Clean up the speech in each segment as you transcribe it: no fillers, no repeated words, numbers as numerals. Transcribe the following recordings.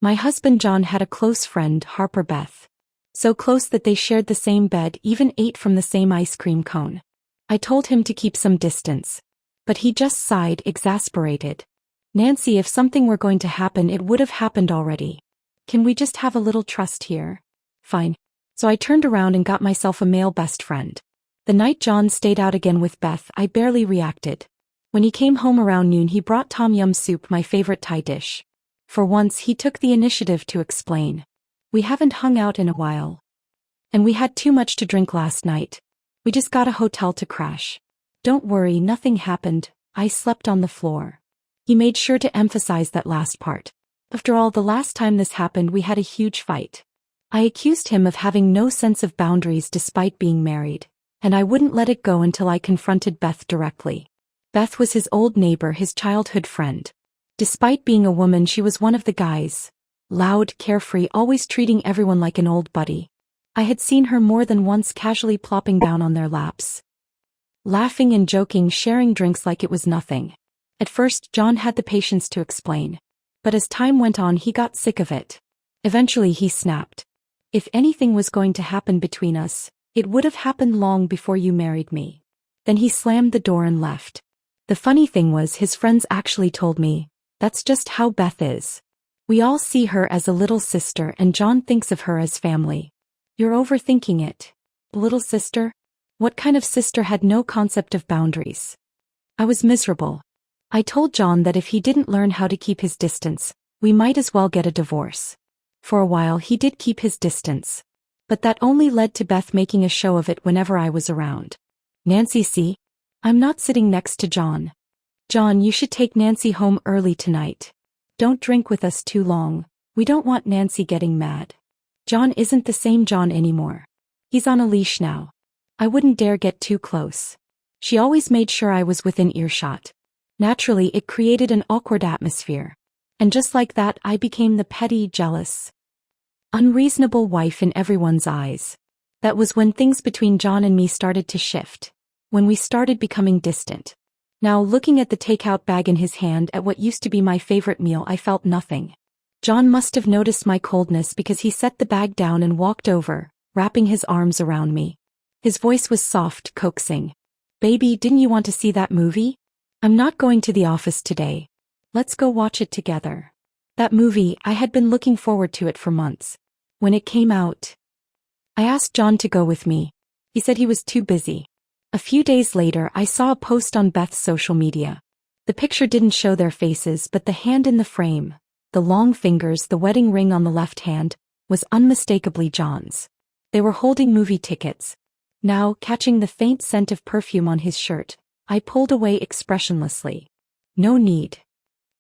My husband John had a close friend, Harper Beth. So close that they shared the same bed, even ate from the same ice cream cone. I told him to keep some distance. But he just sighed, exasperated. Nancy, if something were going to happen, it would have happened already. Can we just have a little trust here? Fine. So I turned around and got myself a male best friend. The night John stayed out again with Beth, I barely reacted. When he came home around noon, he brought tom yum soup, my favorite Thai dish. For once, he took the initiative to explain. We haven't hung out in a while. And we had too much to drink last night. We just got a hotel to crash. Don't worry, nothing happened. I slept on the floor. He made sure to emphasize that last part. After all, the last time this happened, we had a huge fight. I accused him of having no sense of boundaries despite being married, and I wouldn't let it go until I confronted Beth directly. Beth was his old neighbor, his childhood friend. Despite being a woman, she was one of the guys. Loud, carefree, always treating everyone like an old buddy. I had seen her more than once casually plopping down on their laps, laughing and joking, sharing drinks like it was nothing. At first, John had the patience to explain. But as time went on, he got sick of it. Eventually he snapped. If anything was going to happen between us, it would have happened long before you married me. Then he slammed the door and left. The funny thing was, his friends actually told me, that's just how Beth is. We all see her as a little sister, and John thinks of her as family. You're overthinking it. Little sister? What kind of sister had no concept of boundaries? I was miserable. I told John that if he didn't learn how to keep his distance, we might as well get a divorce. For a while he did keep his distance. But that only led to Beth making a show of it whenever I was around. Nancy, see? I'm not sitting next to John. John, you should take Nancy home early tonight. Don't drink with us too long. We don't want Nancy getting mad. John isn't the same John anymore. He's on a leash now. I wouldn't dare get too close. She always made sure I was within earshot. Naturally, it created an awkward atmosphere. And just like that, I became the petty, jealous, unreasonable wife in everyone's eyes. That was when things between John and me started to shift. When we started becoming distant. Now, looking at the takeout bag in his hand at what used to be my favorite meal, I felt nothing. John must have noticed my coldness because he set the bag down and walked over, wrapping his arms around me. His voice was soft, coaxing. Baby, didn't you want to see that movie? I'm not going to the office today. Let's go watch it together. That movie, I had been looking forward to it for months. When it came out, I asked John to go with me. He said he was too busy. A few days later, I saw a post on Beth's social media. The picture didn't show their faces, but the hand in the frame, the long fingers, the wedding ring on the left hand, was unmistakably John's. They were holding movie tickets. Now, catching the faint scent of perfume on his shirt, I pulled away expressionlessly. No need.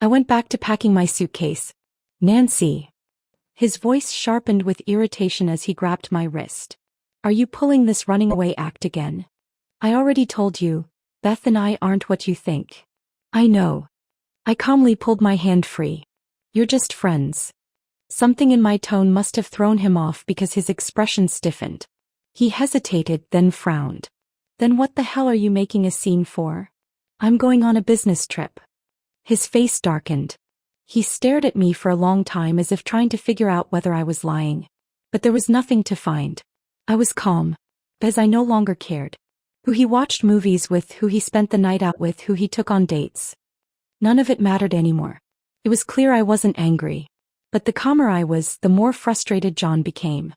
I went back to packing my suitcase. Nancy. His voice sharpened with irritation as he grabbed my wrist. Are you pulling this running away act again? I already told you, Beth and I aren't what you think. I know. I calmly pulled my hand free. You're just friends. Something in my tone must have thrown him off because his expression stiffened. He hesitated, then frowned. Then what the hell are you making a scene for? I'm going on a business trip. His face darkened. He stared at me for a long time as if trying to figure out whether I was lying. But there was nothing to find. I was calm, as I no longer cared. Who he watched movies with, who he spent the night out with, who he took on dates. None of it mattered anymore. It was clear I wasn't angry. But the calmer I was, the more frustrated John became.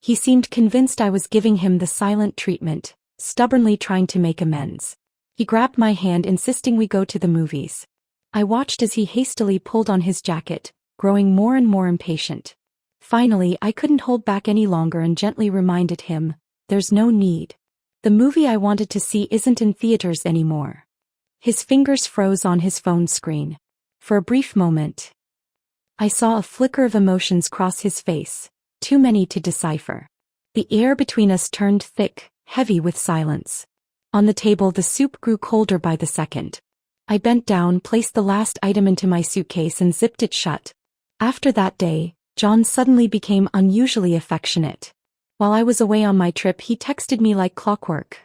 He seemed convinced I was giving him the silent treatment, stubbornly trying to make amends. He grabbed my hand, insisting we go to the movies. I watched as he hastily pulled on his jacket, growing more and more impatient. Finally, I couldn't hold back any longer and gently reminded him, there's no need. The movie I wanted to see isn't in theaters anymore. His fingers froze on his phone screen. For a brief moment, I saw a flicker of emotions cross his face, too many to decipher. The air between us turned thick, heavy with silence. On the table, the soup grew colder by the second. I bent down, placed the last item into my suitcase and zipped it shut. After that day, John suddenly became unusually affectionate. While I was away on my trip, he texted me like clockwork,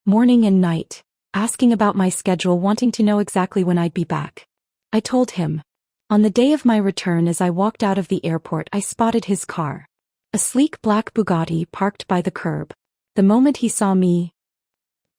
morning and night, asking about my schedule, wanting to know exactly when I'd be back. I told him, On the day of my return, as I walked out of the airport, I spotted his car. A sleek black Bugatti parked by the curb. The moment he saw me,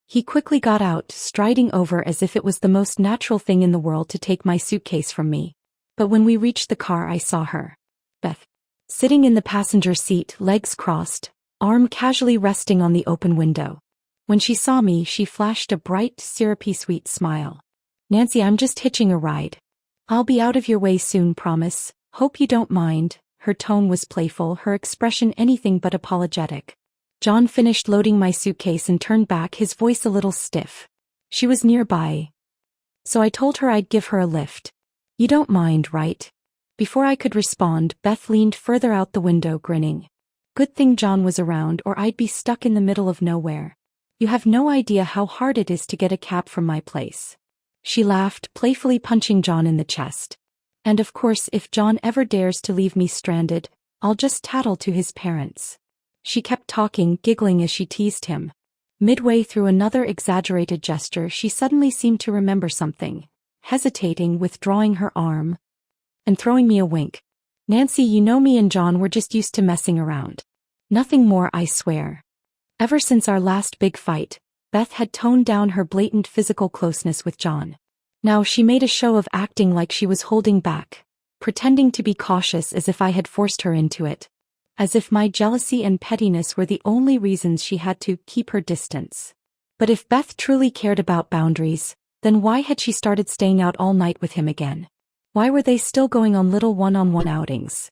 he quickly got out, striding over as if it was the most natural thing in the world to take my suitcase from me. But when we reached the car, I saw her, Beth, sitting in the passenger seat, legs crossed, arm casually resting on the open window. When she saw me, she flashed a bright, syrupy sweet smile. "Nancy, I'm just hitching a ride. I'll be out of your way soon, promise. Hope you don't mind." Her tone was playful, her expression anything but apologetic. John finished loading my suitcase and turned back, his voice a little stiff. She was nearby, so I told her I'd give her a lift. "You don't mind, right?" Before I could respond, Beth leaned further out the window, grinning. Good thing John was around, or I'd be stuck in the middle of nowhere. "You have no idea how hard it is to get a cab from my place." She laughed, playfully punching John in the chest. "And of course, if John ever dares to leave me stranded, I'll just tattle to his parents." She kept talking, giggling as she teased him. Midway through another exaggerated gesture, she suddenly seemed to remember something, hesitating, withdrawing her arm, and throwing me a wink. "Nancy, you know me and John were just used to messing around. Nothing more, I swear." Ever since our last big fight, Beth had toned down her blatant physical closeness with John. Now she made a show of acting like she was holding back, pretending to be cautious as if I had forced her into it. As if my jealousy and pettiness were the only reasons she had to keep her distance. But if Beth truly cared about boundaries, then why had she started staying out all night with him again? Why were they still going on little one-on-one outings?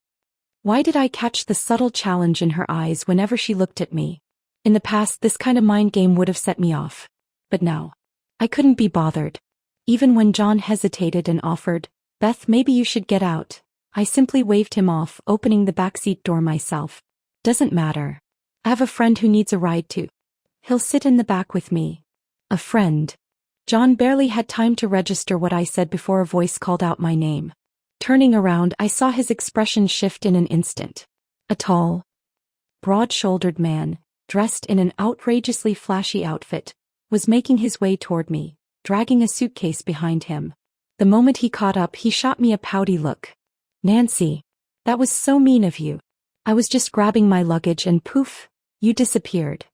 Why did I catch the subtle challenge in her eyes whenever she looked at me? In the past, this kind of mind game would have set me off. But now, I couldn't be bothered. Even when John hesitated and offered, "Beth, maybe you should get out," I simply waved him off, opening the backseat door myself. "Doesn't matter. I have a friend who needs a ride too. He'll sit in the back with me." A friend. John barely had time to register what I said before a voice called out my name. Turning around, I saw his expression shift in an instant. A tall, broad-shouldered man, dressed in an outrageously flashy outfit, was making his way toward me, dragging a suitcase behind him. The moment he caught up, he shot me a pouty look. "Nancy, that was so mean of you. I was just grabbing my luggage and poof, you disappeared."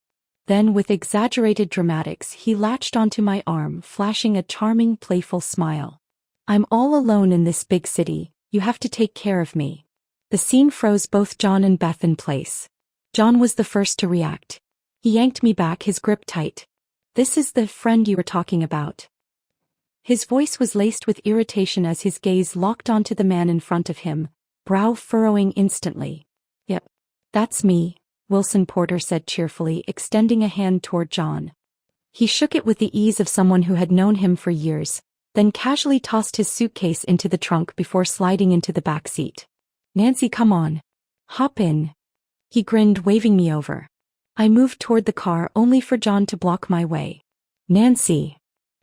Then, with exaggerated dramatics, he latched onto my arm, flashing a charming, playful smile. "I'm all alone in this big city, you have to take care of me." The scene froze both John and Beth in place. John was the first to react. He yanked me back, his grip tight. "This is the friend you were talking about." His voice was laced with irritation as his gaze locked onto the man in front of him, brow furrowing instantly. "Yep, that's me," Wilson Porter said cheerfully, extending a hand toward John. He shook it with the ease of someone who had known him for years, then casually tossed his suitcase into the trunk before sliding into the back seat. "Nancy, come on. Hop in." He grinned, waving me over. I moved toward the car, only for John to block my way. "Nancy."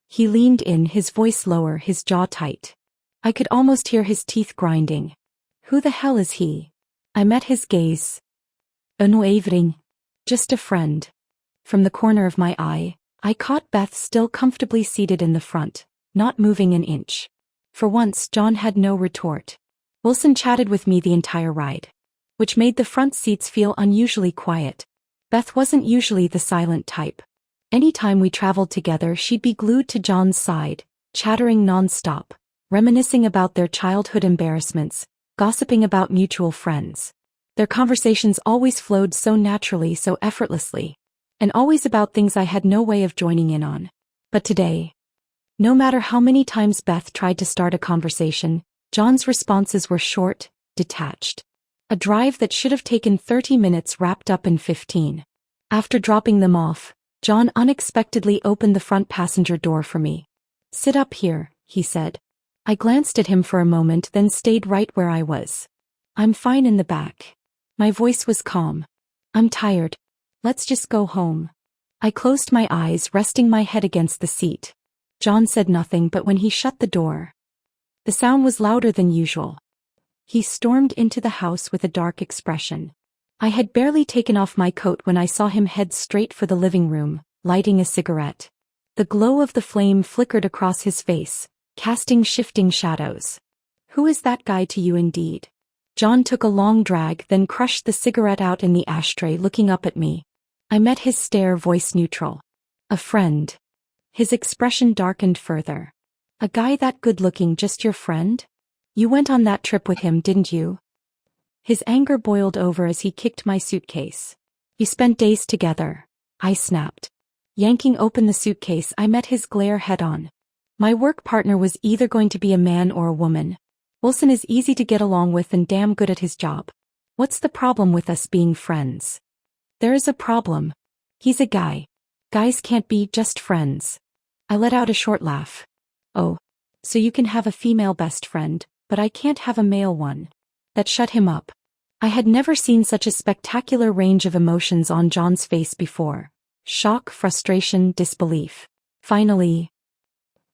He leaned in, his voice lower, his jaw tight. I could almost hear his teeth grinding. Who the hell is he? I met his gaze. Unwavering. "Just a friend." From the corner of my eye, I caught Beth still comfortably seated in the front, not moving an inch. For once, John had no retort. Wilson chatted with me the entire ride, which made the front seats feel unusually quiet. Beth wasn't usually the silent type. Anytime we traveled together, she'd be glued to John's side, chattering non-stop, reminiscing about their childhood embarrassments, gossiping about mutual friends. Their conversations always flowed so naturally, so effortlessly, and always about things I had no way of joining in on. But today, no matter how many times Beth tried to start a conversation, John's responses were short, detached. A drive that should have taken 30 minutes wrapped up in 15. After dropping them off, John unexpectedly opened the front passenger door for me. "Sit up here," he said. I glanced at him for a moment, then stayed right where I was. "I'm fine in the back." My voice was calm. "I'm tired. Let's just go home." I closed my eyes, resting my head against the seat. John said nothing, but when he shut the door, the sound was louder than usual. He stormed into the house with a dark expression. I had barely taken off my coat when I saw him head straight for the living room, lighting a cigarette. The glow of the flame flickered across his face, casting shifting shadows. Who is that guy to you indeed? John took a long drag, then crushed the cigarette out in the ashtray, looking up at me. I met his stare, voice neutral. A friend. His expression darkened further. A guy that good-looking, just your friend? You went on that trip with him, didn't you? His anger boiled over as he kicked my suitcase. You spent days together, I snapped. Yanking open the suitcase, I met his glare head-on. My work partner was either going to be a man or a woman. Wilson is easy to get along with and damn good at his job. What's the problem with us being friends? There is a problem. He's a guy. Guys can't be just friends. I let out a short laugh. Oh, so you can have a female best friend, but I can't have a male one. That shut him up. I had never seen such a spectacular range of emotions on John's face before. Shock, frustration, disbelief. Finally,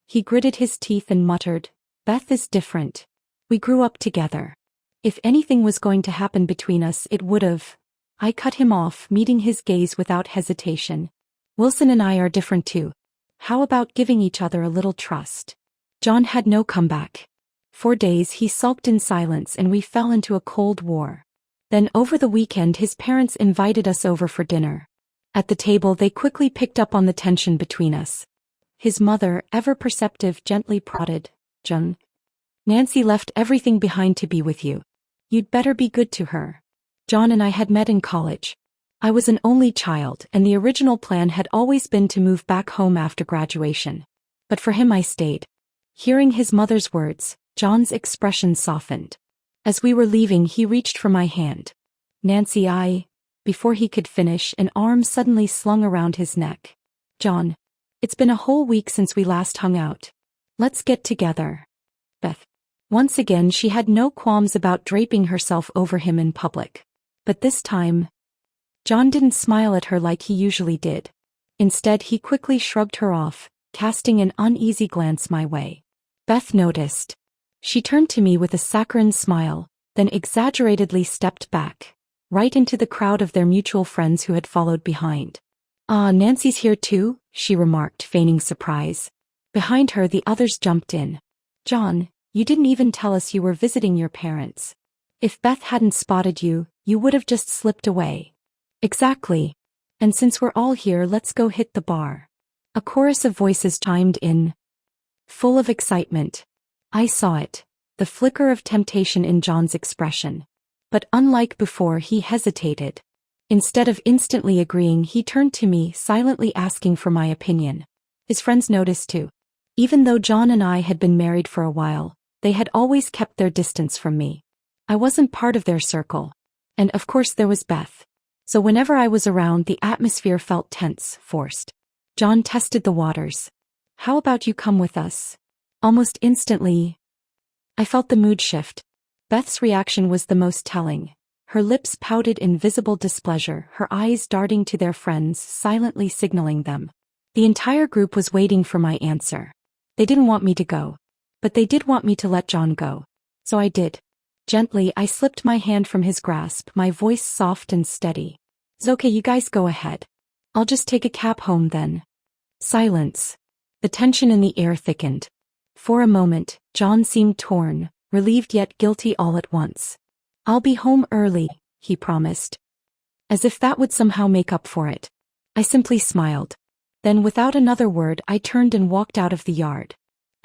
he gritted his teeth and muttered, Beth is different. We grew up together. If anything was going to happen between us, it would've. I cut him off, meeting his gaze without hesitation. Wilson and I are different too. How about giving each other a little trust? John had no comeback. For days he sulked in silence and we fell into a cold war. Then over the weekend his parents invited us over for dinner. At the table they quickly picked up on the tension between us. His mother, ever perceptive, gently prodded, John. Nancy left everything behind to be with you. You'd better be good to her. John and I had met in college. I was an only child and the original plan had always been to move back home after graduation. But for him I stayed. Hearing his mother's words, John's expression softened. As we were leaving he reached for my hand. Nancy, Before he could finish, an arm suddenly slung around his neck. John. It's been a whole week since we last hung out. Let's get together. Beth. Once again she had no qualms about draping herself over him in public. But this time, John didn't smile at her like he usually did. Instead he quickly shrugged her off, casting an uneasy glance my way. Beth noticed. She turned to me with a saccharine smile, then exaggeratedly stepped back, right into the crowd of their mutual friends who had followed behind. Ah, Nancy's here too, she remarked, feigning surprise. Behind her the others jumped in. John, you didn't even tell us you were visiting your parents. If Beth hadn't spotted you, you would have just slipped away. Exactly. And since we're all here, let's go hit the bar. A chorus of voices chimed in, full of excitement. I saw it, the flicker of temptation in John's expression. But unlike before, he hesitated. Instead of instantly agreeing, he turned to me, silently asking for my opinion. His friends noticed too. Even though John and I had been married for a while, they had always kept their distance from me. I wasn't part of their circle. And of course there was Beth. So whenever I was around, the atmosphere felt tense, forced. John tested the waters. How about you come with us? Almost instantly, I felt the mood shift. Beth's reaction was the most telling. Her lips pouted in visible displeasure, her eyes darting to their friends, silently signaling them. The entire group was waiting for my answer. They didn't want me to go. But they did want me to let John go. So I did. Gently, I slipped my hand from his grasp, my voice soft and steady. It's okay, you guys go ahead. I'll just take a cab home then. Silence. The tension in the air thickened. For a moment, John seemed torn, relieved yet guilty all at once. I'll be home early, he promised. As if that would somehow make up for it. I simply smiled. Then without another word I turned and walked out of the yard.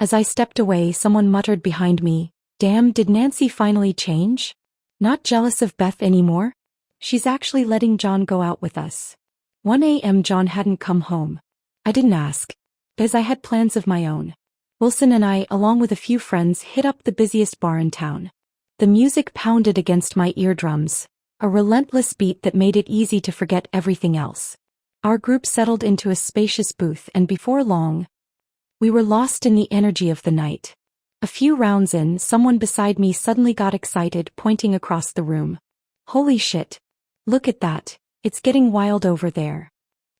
As I stepped away, someone muttered behind me, Damn, did Nancy finally change? Not jealous of Beth anymore? She's actually letting John go out with us. 1 a.m. John hadn't come home. I didn't ask, because I had plans of my own. Wilson and I, along with a few friends, hit up the busiest bar in town. The music pounded against my eardrums, a relentless beat that made it easy to forget everything else. Our group settled into a spacious booth and before long, we were lost in the energy of the night. A few rounds in, someone beside me suddenly got excited, pointing across the room. Holy shit. Look at that, it's getting wild over there.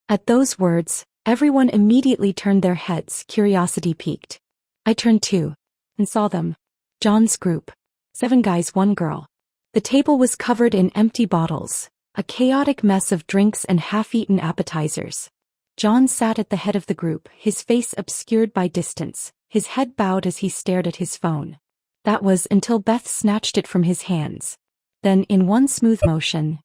At those words, everyone immediately turned their heads, curiosity piqued. I turned too, and saw them. John's group. 7 guys, 1 girl. The table was covered in empty bottles, a chaotic mess of drinks and half-eaten appetizers. John sat at the head of the group, his face obscured by distance, his head bowed as he stared at his phone. That was until Beth snatched it from his hands. Then, in one smooth motion,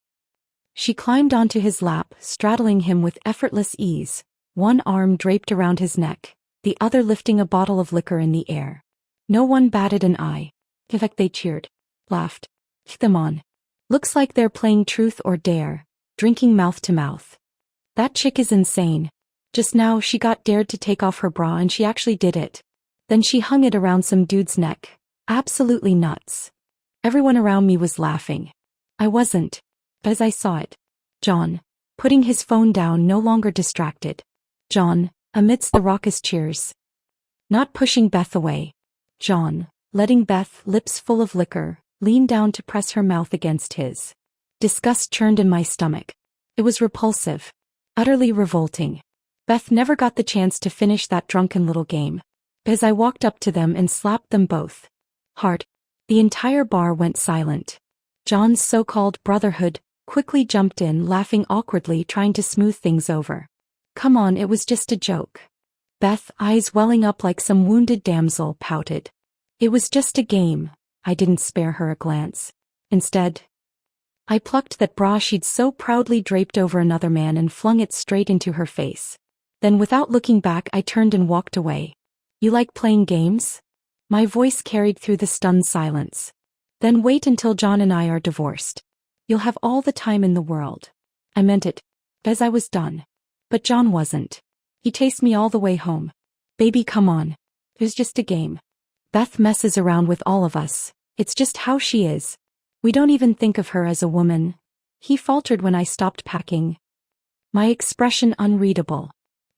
she climbed onto his lap, straddling him with effortless ease, one arm draped around his neck, the other lifting a bottle of liquor in the air. No one batted an eye. In fact, they cheered, laughed. Them on. Looks like they're playing truth or dare, drinking mouth to mouth. That chick is insane. Just now she got dared to take off her bra and she actually did it. Then she hung it around some dude's neck. Absolutely nuts. Everyone around me was laughing. I wasn't. As I saw it. John, putting his phone down, no longer distracted. John, amidst the raucous cheers. Not pushing Beth away. John, letting Beth, lips full of liquor, lean down to press her mouth against his. Disgust churned in my stomach. It was repulsive. Utterly revolting. Beth never got the chance to finish that drunken little game. As I walked up to them and slapped them both hard, the entire bar went silent. John's so-called brotherhood quickly jumped in, laughing awkwardly, trying to smooth things over. Come on, it was just a joke. Beth, eyes welling up like some wounded damsel, pouted. It was just a game. I didn't spare her a glance. Instead, I plucked that bra she'd so proudly draped over another man and flung it straight into her face. Then without looking back, I turned and walked away. You like playing games? My voice carried through the stunned silence. Then wait until John and I are divorced. You'll have all the time in the world. I meant it. As I was done. But John wasn't. He chased me all the way home. Baby, come on. It was just a game. Beth messes around with all of us. It's just how she is. We don't even think of her as a woman. He faltered when I stopped packing. My expression unreadable.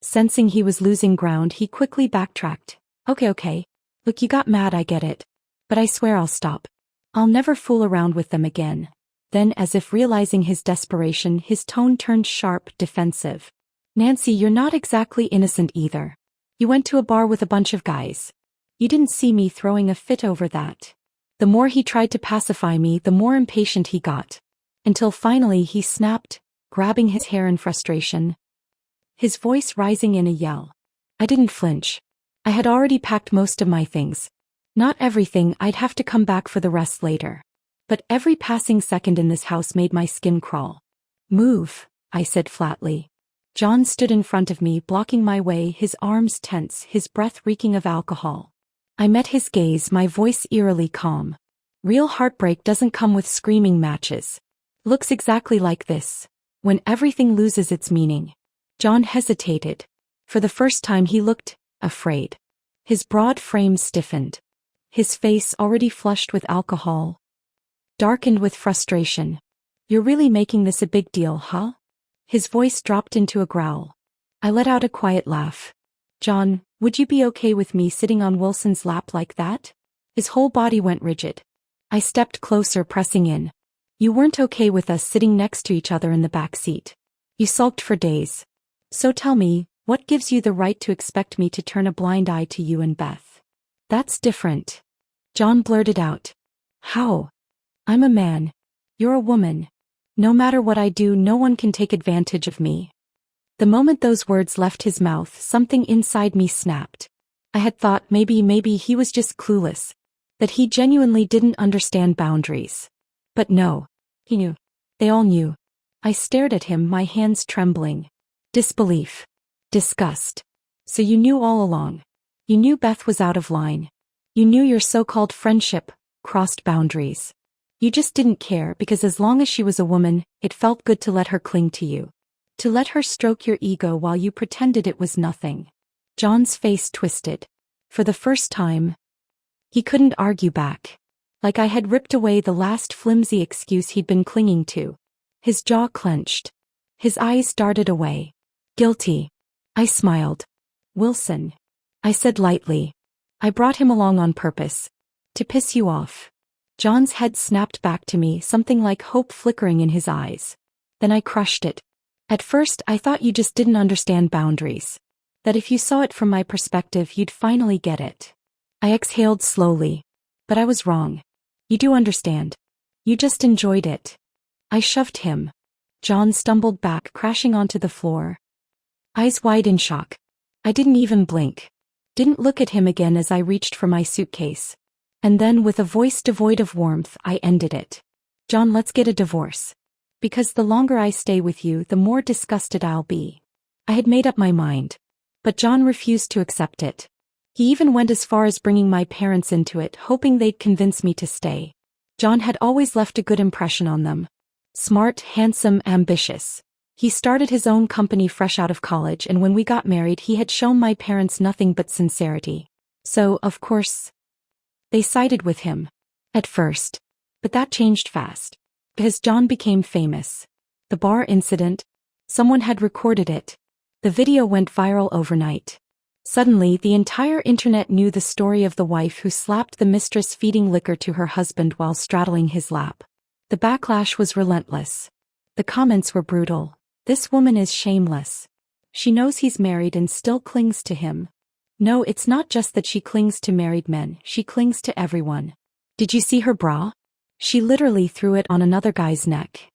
Sensing he was losing ground, he quickly backtracked. Okay. Look, you got mad, I get it. But I swear I'll stop. I'll never fool around with them again. Then, as if realizing his desperation, his tone turned sharp, defensive. Nancy, you're not exactly innocent either. You went to a bar with a bunch of guys. You didn't see me throwing a fit over that. The more he tried to pacify me, the more impatient he got. Until finally he snapped, grabbing his hair in frustration. His voice rising in a yell. I didn't flinch. I had already packed most of my things. Not everything, I'd have to come back for the rest later. But every passing second in this house made my skin crawl. Move, I said flatly. John stood in front of me, blocking my way, his arms tense, his breath reeking of alcohol. I met his gaze, my voice eerily calm. Real heartbreak doesn't come with screaming matches. Looks exactly like this. When everything loses its meaning. John hesitated. For the first time he looked afraid. His broad frame stiffened. His face, already flushed with alcohol, darkened with frustration. You're really making this a big deal, huh? His voice dropped into a growl. I let out a quiet laugh. John, would you be okay with me sitting on Wilson's lap like that? His whole body went rigid. I stepped closer, pressing in. You weren't okay with us sitting next to each other in the back seat. You sulked for days. So tell me, what gives you the right to expect me to turn a blind eye to you and Beth? That's different. John blurted out. How? I'm a man. You're a woman. No matter what I do, no one can take advantage of me. The moment those words left his mouth, something inside me snapped. I had thought maybe he was just clueless. That he genuinely didn't understand boundaries. But no. He knew. They all knew. I stared at him, my hands trembling. Disbelief. Disgust. So you knew all along. You knew Beth was out of line. You knew your so-called friendship crossed boundaries. You just didn't care because as long as she was a woman, it felt good to let her cling to you. To let her stroke your ego while you pretended it was nothing. John's face twisted. For the first time, he couldn't argue back. Like I had ripped away the last flimsy excuse he'd been clinging to. His jaw clenched. His eyes darted away. Guilty. I smiled. Wilson. I said lightly. I brought him along on purpose. To piss you off. John's head snapped back to me, something like hope flickering in his eyes. Then I crushed it. At first I thought you just didn't understand boundaries. That if you saw it from my perspective you'd finally get it. I exhaled slowly. But I was wrong. You do understand. You just enjoyed it. I shoved him. John stumbled back, crashing onto the floor. Eyes wide in shock. I didn't even blink. Didn't look at him again as I reached for my suitcase. And then with a voice devoid of warmth, I ended it. John, let's get a divorce. Because the longer I stay with you, the more disgusted I'll be. I had made up my mind. But John refused to accept it. He even went as far as bringing my parents into it, hoping they'd convince me to stay. John had always left a good impression on them. Smart, handsome, ambitious. He started his own company fresh out of college, and when we got married he had shown my parents nothing but sincerity. So, of course, they sided with him. At first. But that changed fast. Because John became famous. The bar incident. Someone had recorded it. The video went viral overnight. Suddenly, the entire internet knew the story of the wife who slapped the mistress feeding liquor to her husband while straddling his lap. The backlash was relentless. The comments were brutal. This woman is shameless. She knows he's married and still clings to him. No, it's not just that she clings to married men, she clings to everyone. Did you see her bra? She literally threw it on another guy's neck.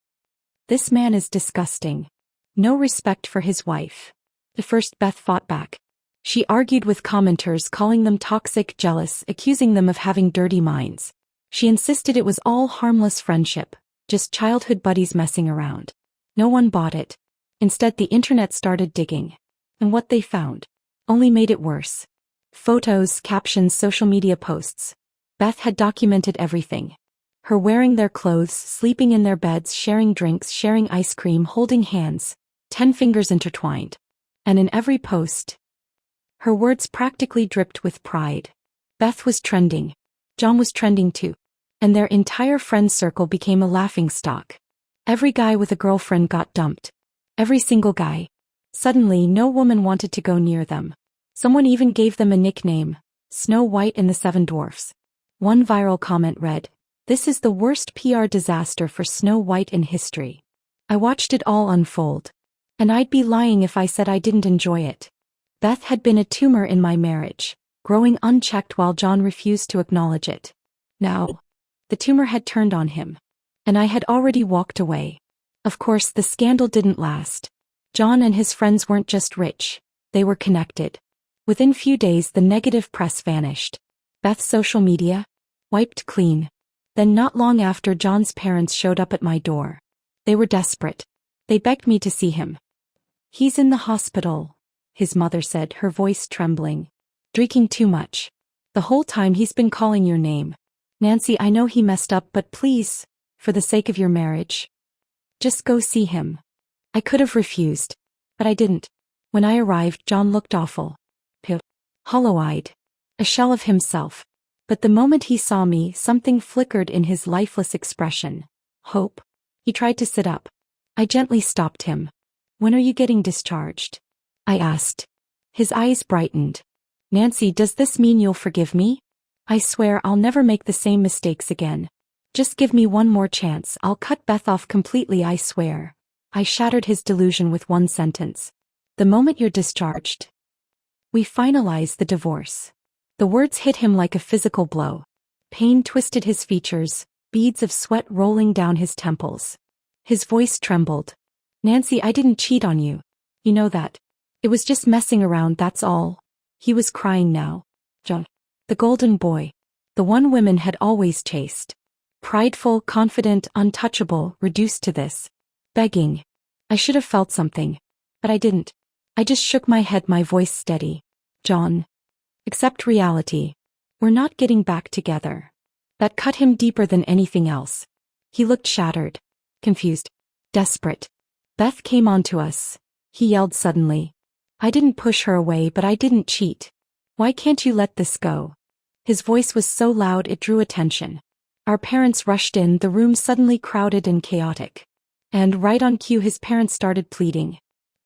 This man is disgusting. No respect for his wife. At first Beth fought back. She argued with commenters, calling them toxic, jealous, accusing them of having dirty minds. She insisted it was all harmless friendship, just childhood buddies messing around. No one bought it. Instead, the internet started digging. And what they found only made it worse. Photos, captions, social media posts. Beth had documented everything. Her wearing their clothes, sleeping in their beds, sharing drinks, sharing ice cream, holding hands, 10 fingers intertwined. And in every post, her words practically dripped with pride. Beth was trending. John was trending too. And their entire friend circle became a laughingstock. Every guy with a girlfriend got dumped. Every single guy. Suddenly, no woman wanted to go near them. Someone even gave them a nickname, Snow White and the Seven Dwarfs. One viral comment read, "This is the worst PR disaster for Snow White in history." I watched it all unfold. And I'd be lying if I said I didn't enjoy it. Beth had been a tumor in my marriage, growing unchecked while John refused to acknowledge it. Now, the tumor had turned on him. And I had already walked away. Of course, the scandal didn't last. John and his friends weren't just rich, they were connected. Within few days the negative press vanished. Beth's social media wiped clean. Then not long after, John's parents showed up at my door. They were desperate. They begged me to see him. "He's in the hospital," his mother said, her voice trembling. "Drinking too much. The whole time he's been calling your name. Nancy, I know he messed up, but please, for the sake of your marriage, just go see him." I could have refused, but I didn't. When I arrived, John looked awful. Pale, hollow-eyed, a shell of himself. But the moment he saw me, something flickered in his lifeless expression. Hope. He tried to sit up. I gently stopped him. "When are you getting discharged?" I asked. His eyes brightened. "Nancy, does this mean you'll forgive me? I swear I'll never make the same mistakes again. Just give me one more chance, I'll cut Beth off completely, I swear." I shattered his delusion with one sentence. "The moment you're discharged, we finalize the divorce." The words hit him like a physical blow. Pain twisted his features, beads of sweat rolling down his temples. His voice trembled. "Nancy, I didn't cheat on you. You know that. It was just messing around, that's all." He was crying now. John. The golden boy. The one women had always chased. Prideful, confident, untouchable, reduced to this. Begging. I should have felt something. But I didn't. I just shook my head, my voice steady. "John. Accept reality. We're not getting back together." That cut him deeper than anything else. He looked shattered. Confused. Desperate. "Beth came onto us," he yelled suddenly. "I didn't push her away, but I didn't cheat. Why can't you let this go?" His voice was so loud it drew attention. Our parents rushed in, the room suddenly crowded and chaotic. And right on cue his parents started pleading.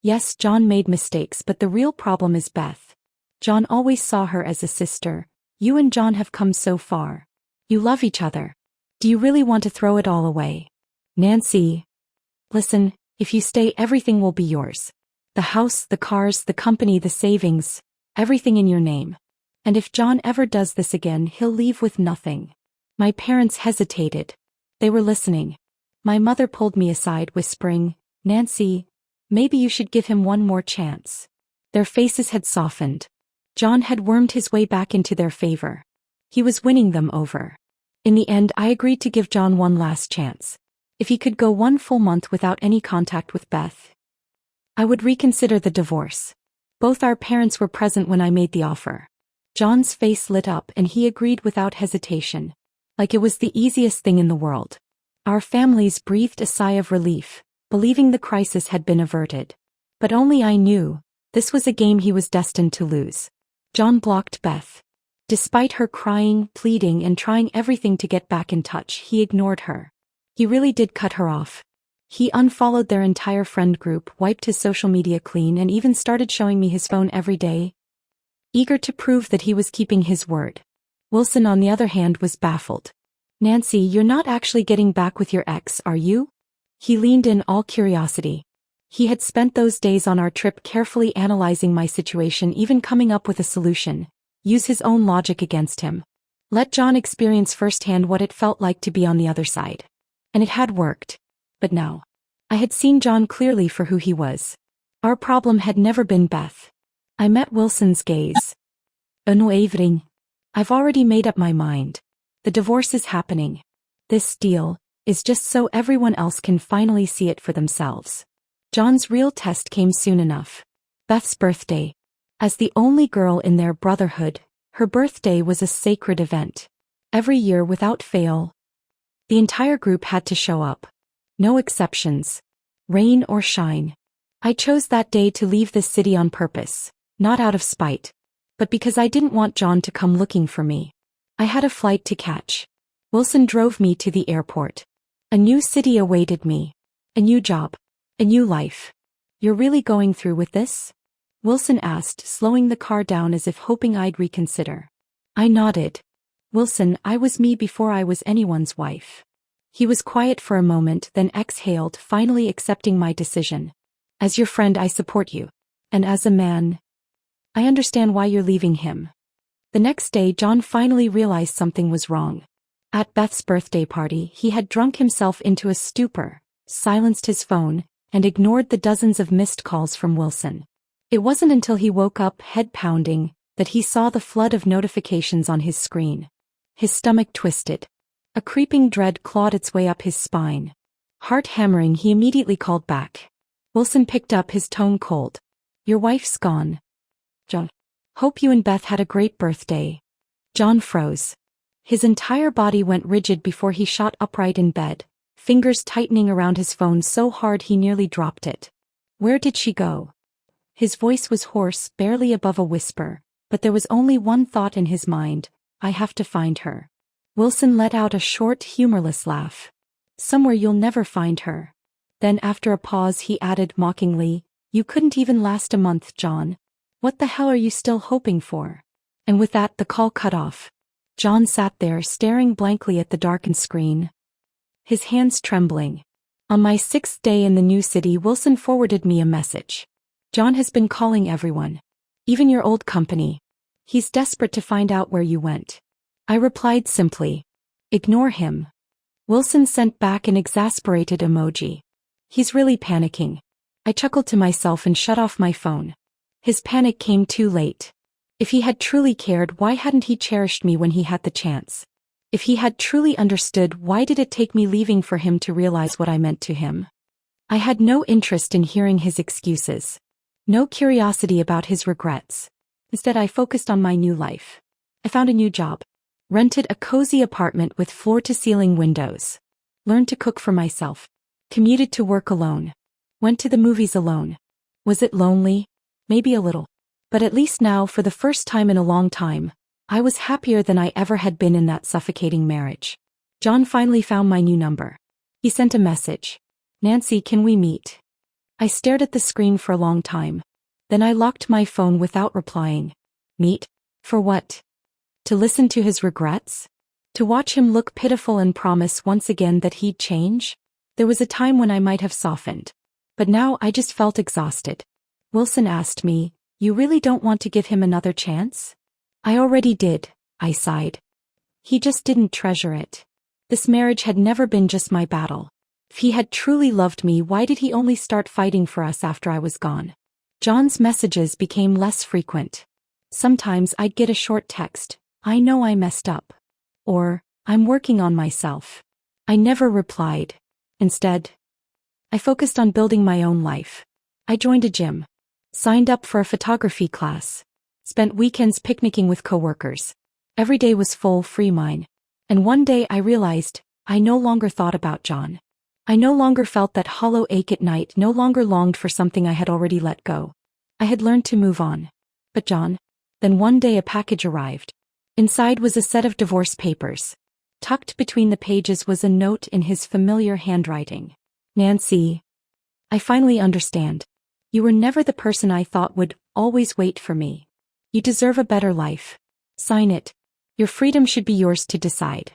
"Yes, John made mistakes, but the real problem is Beth. John always saw her as a sister. You and John have come so far. You love each other. Do you really want to throw it all away? Nancy. Listen, if you stay, everything will be yours. The house, the cars, the company, the savings, everything in your name. And if John ever does this again, he'll leave with nothing." My parents hesitated. They were listening. My mother pulled me aside, whispering, "Nancy, maybe you should give him one more chance." Their faces had softened. John had wormed his way back into their favor. He was winning them over. In the end, I agreed to give John one last chance. If he could go one full month without any contact with Beth, I would reconsider the divorce. Both our parents were present when I made the offer. John's face lit up and he agreed without hesitation, like it was the easiest thing in the world. Our families breathed a sigh of relief, believing the crisis had been averted. But only I knew, this was a game he was destined to lose. John blocked Beth. Despite her crying, pleading and trying everything to get back in touch, he ignored her. He really did cut her off. He unfollowed their entire friend group, wiped his social media clean and even started showing me his phone every day, eager to prove that he was keeping his word. Wilson, on the other hand, was baffled. "Nancy, you're not actually getting back with your ex, are you?" He leaned in, all curiosity. He had spent those days on our trip carefully analyzing my situation, even coming up with a solution. Use his own logic against him. Let John experience firsthand what it felt like to be on the other side. And it had worked. But now, I had seen John clearly for who he was. Our problem had never been Beth. I met Wilson's gaze. Unwavering. "I've already made up my mind. The divorce is happening. This deal is just so everyone else can finally see it for themselves." John's real test came soon enough. Beth's birthday. As the only girl in their brotherhood, her birthday was a sacred event. Every year without fail, the entire group had to show up. No exceptions. Rain or shine. I chose that day to leave this city on purpose, not out of spite, but because I didn't want John to come looking for me. I had a flight to catch. Wilson drove me to the airport. A new city awaited me. A new job. A new life. "You're really going through with this?" Wilson asked, slowing the car down as if hoping I'd reconsider. I nodded. "Wilson, I was me before I was anyone's wife." He was quiet for a moment, then exhaled, finally accepting my decision. "As your friend, I support you. And as a man, I understand why you're leaving him." The next day, John finally realized something was wrong. At Beth's birthday party, he had drunk himself into a stupor, silenced his phone, and ignored the dozens of missed calls from Wilson. It wasn't until he woke up, head pounding, that he saw the flood of notifications on his screen. His stomach twisted. A creeping dread clawed its way up his spine. Heart hammering, he immediately called back. Wilson picked up, his tone cold. "Your wife's gone. John. Hope you and Beth had a great birthday." John froze. His entire body went rigid before he shot upright in bed, fingers tightening around his phone so hard he nearly dropped it. "Where did she go?" His voice was hoarse, barely above a whisper, but there was only one thought in his mind: I have to find her. Wilson let out a short, humorless laugh. "Somewhere you'll never find her." Then after a pause he added mockingly, "You couldn't even last a month, John. What the hell are you still hoping for?" And with that the call cut off. John sat there staring blankly at the darkened screen, his hands trembling. On my 6th day in the new city, Wilson forwarded me a message. "John has been calling everyone. Even your old company. He's desperate to find out where you went." I replied simply, "Ignore him." Wilson sent back an exasperated emoji. "He's really panicking." I chuckled to myself and shut off my phone. His panic came too late. If he had truly cared, why hadn't he cherished me when he had the chance? If he had truly understood, why did it take me leaving for him to realize what I meant to him? I had no interest in hearing his excuses. No curiosity about his regrets. Instead, I focused on my new life. I found a new job. Rented a cozy apartment with floor-to-ceiling windows. Learned to cook for myself. Commuted to work alone. Went to the movies alone. Was it lonely? Maybe a little. But at least now, for the first time in a long time, I was happier than I ever had been in that suffocating marriage. John finally found my new number. He sent a message. "Nancy, can we meet?" I stared at the screen for a long time. Then I locked my phone without replying. Meet? For what? To listen to his regrets? To watch him look pitiful and promise once again that he'd change? There was a time when I might have softened. But now I just felt exhausted. Wilson asked me, "You really don't want to give him another chance?" "I already did," I sighed. He just didn't treasure it. This marriage had never been just my battle. If he had truly loved me, why did he only start fighting for us after I was gone? John's messages became less frequent. Sometimes I'd get a short text, "I know I messed up." Or, "I'm working on myself." I never replied. Instead, I focused on building my own life. I joined a gym, signed up for a photography class, spent weekends picnicking with coworkers. Every day was full, free mine. And one day I realized I no longer thought about John. I no longer felt that hollow ache at night, no longer longed for something I had already let go. I had learned to move on. But John? Then one day a package arrived. Inside was a set of divorce papers. Tucked between the pages was a note in his familiar handwriting. "Nancy, I finally understand. You were never the person I thought would always wait for me. You deserve a better life. Sign it. Your freedom should be yours to decide."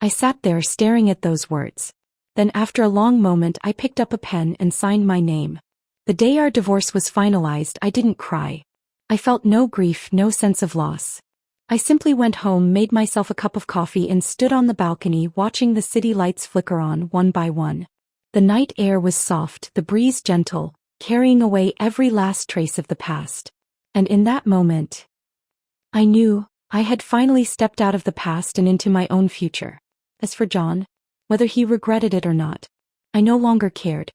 I sat there staring at those words. Then after a long moment I picked up a pen and signed my name. The day our divorce was finalized, I didn't cry. I felt no grief, no sense of loss. I simply went home, made myself a cup of coffee and stood on the balcony watching the city lights flicker on one by one. The night air was soft, the breeze gentle, carrying away every last trace of the past. And in that moment, I knew I had finally stepped out of the past and into my own future. As for John, whether he regretted it or not, I no longer cared.